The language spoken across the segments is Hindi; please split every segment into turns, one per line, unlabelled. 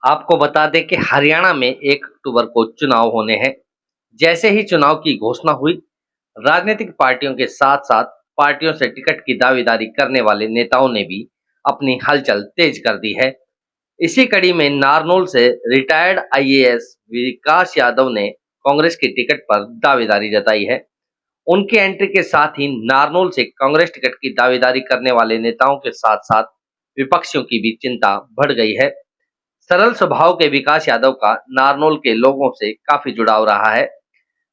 आपको बता दें कि हरियाणा में 1 अक्टूबर को चुनाव होने हैं। जैसे ही चुनाव की घोषणा हुई, राजनीतिक पार्टियों के साथ-साथ पार्टियों से टिकट की दावेदारी करने वाले नेताओं ने भी अपनी हलचल तेज कर दी है। इसी कड़ी में नारनौल से रिटायर्ड आईएएस विकास यादव ने कांग्रेस की टिकट पर दावेदारी जताई है। उनकी एंट्री के साथ ही नारनौल से कांग्रेस टिकट की दावेदारी करने वाले नेताओं के साथ-साथ विपक्षियों की भी चिंता बढ़ गई है। सरल स्वभाव के विकास यादव का नारनौल के लोगों से काफी जुड़ाव रहा है।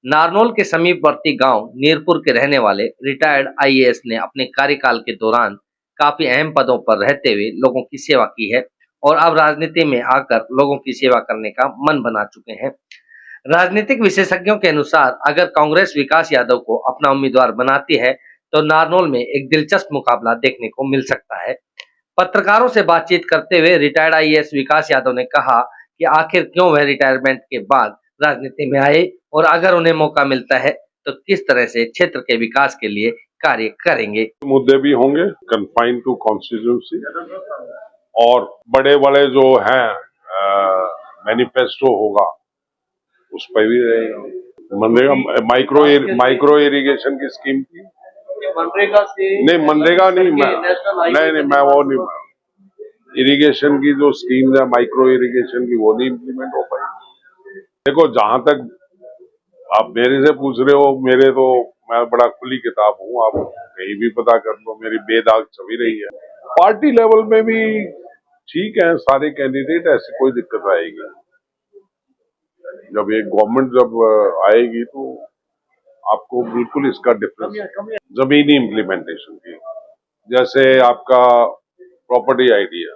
नारनौल के समीपवर्ती गांव नीरपुर के रहने वाले रिटायर्ड आईएएस ने अपने कार्यकाल के दौरान काफी अहम पदों पर रहते हुए लोगों की सेवा की है और अब राजनीति में आकर लोगों की सेवा करने का मन बना चुके हैं। राजनीतिक विशेषज्ञों के अनुसार अगर कांग्रेस विकास यादव को अपना उम्मीदवार बनाती है तो नारनौल में एक दिलचस्प मुकाबला देखने को मिल सकता है। पत्रकारों से बातचीत करते हुए रिटायर्ड आईएएस विकास यादव ने कहा कि आखिर क्यों वह रिटायरमेंट के बाद राजनीति में आए और अगर उन्हें मौका मिलता है तो किस तरह से क्षेत्र के विकास के लिए कार्य करेंगे।
मुद्दे भी होंगे कन्फाइंड टू कॉन्स्टिट्यूंसी और बड़े बड़े जो हैं मैनिफेस्टो होगा उस पर भी रहेगा। मनरेगा माइक्रो इरिगेशन की स्कीम थी।
मनरेगा से
नहीं, मनरेगा नहीं, मैं वो नहीं, इरिगेशन की जो स्कीम है माइक्रो इरिगेशन की वो नहीं इम्प्लीमेंट हो पाई। देखो, जहां तक आप मेरे से पूछ रहे हो, मेरे तो मैं बड़ा खुली किताब हूँ, आप कहीं भी पता कर लो, मेरी बेदाग छवि रही है। पार्टी लेवल में भी ठीक है सारे कैंडिडेट, ऐसी कोई दिक्कत आएगी। जब एक गवर्नमेंट जब आएगी तो आपको बिल्कुल इसका डिफरेंस जमीनी इम्प्लीमेंटेशन की, जैसे आपका प्रॉपर्टी आइडिया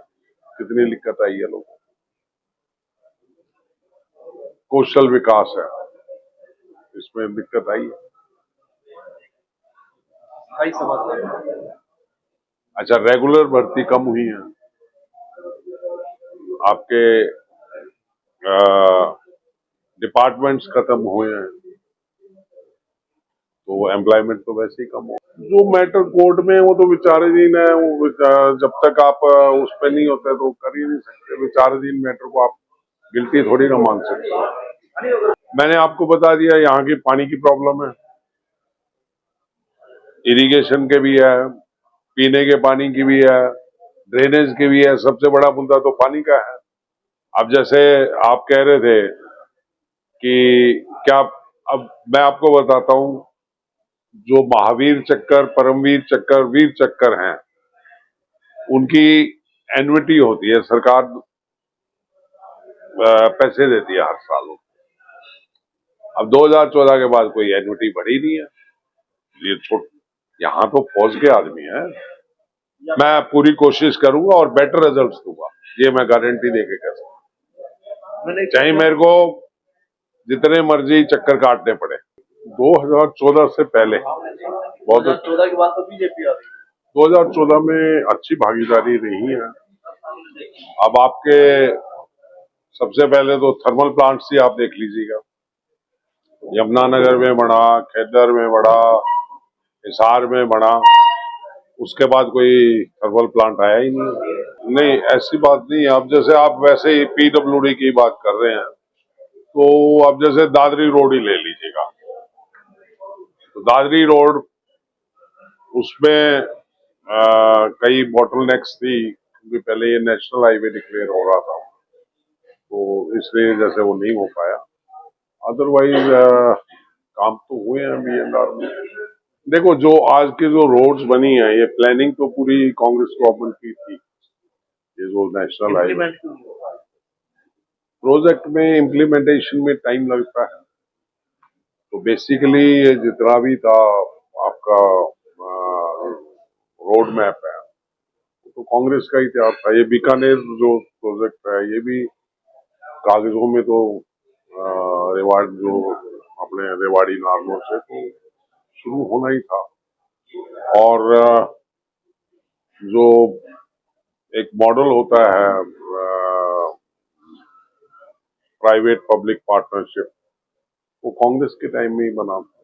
कितनी दिक्कत आई है लोगों को, कौशल विकास है इसमें दिक्कत आई है। अच्छा, रेगुलर भर्ती कम हुई है, आपके डिपार्टमेंट्स खत्म हुए हैं, तो एम्प्लॉयमेंट तो वैसे ही कम हो। जो मैटर कोर्ट में वो तो विचाराधीन है, वो जब तक आप उस पर नहीं होते तो कर ही नहीं सकते। विचाराधीन मैटर को आप गिल्टी थोड़ी ना मान सकते। मैंने आपको बता दिया यहाँ की पानी की प्रॉब्लम है, इरिगेशन के भी है, पीने के पानी की भी है, ड्रेनेज की भी है। सबसे बड़ा मुद्दा तो पानी का है। अब जैसे आप कह रहे थे कि क्या, अब मैं आपको बताता हूं, जो महावीर चक्कर, परमवीर चक्कर, वीर चक्कर हैं, उनकी एन्युटी होती है, सरकार पैसे देती है हर साल। अब 2014 के बाद कोई एन्युटी बढ़ी नहीं है। ये यहाँ तो फौज के आदमी है। मैं पूरी कोशिश करूंगा और बेटर रिजल्ट्स दूंगा, ये मैं गारंटी देके कह सकता। चाहे मेरे को जितने मर्जी चक्कर काटने पड़े। 2014 से पहले बहुत
2014 के बाद तो बीजेपी आ गई।
2014 में अच्छी भागीदारी रही है। अब आपके सबसे पहले तो थर्मल प्लांट्स ही आप देख लीजिएगा, यमुनानगर में बढ़ा, खेदर में बढ़ा, हिसार में बढ़ा, उसके बाद कोई थर्मल प्लांट आया ही नहीं। नहीं, ऐसी बात नहीं है। अब जैसे आप वैसे ही पीडब्ल्यूडी की बात कर रहे हैं, तो अब जैसे दादरी रोड ही ले लीजिएगा, तो दादरी रोड उसमें कई बॉटलनेक्स थी, क्योंकि पहले ये नेशनल हाईवे डिक्लेयर हो रहा था, तो इसलिए जैसे वो नहीं हो पाया। अदरवाइज काम तो हुए हैं बीएनआर में। देखो, जो आज की जो रोड्स बनी है, ये प्लानिंग तो पूरी कांग्रेस गवर्नमेंट की थी। ये जो नेशनल हाईवे प्रोजेक्ट में इम्प्लीमेंटेशन में टाइम लगता है, तो बेसिकली ये जितना भी था आपका रोड मैप है, तो कांग्रेस का ही तैयार था। ये बीकानेर जो प्रोजेक्ट है, ये भी कागजों में तो रेवाड़ जो अपने रेवाड़ी नारनौल से तो शुरू होना ही था। और जो एक मॉडल होता है प्राइवेट पब्लिक पार्टनरशिप, वो कांग्रेस के टाइम में ही बना था।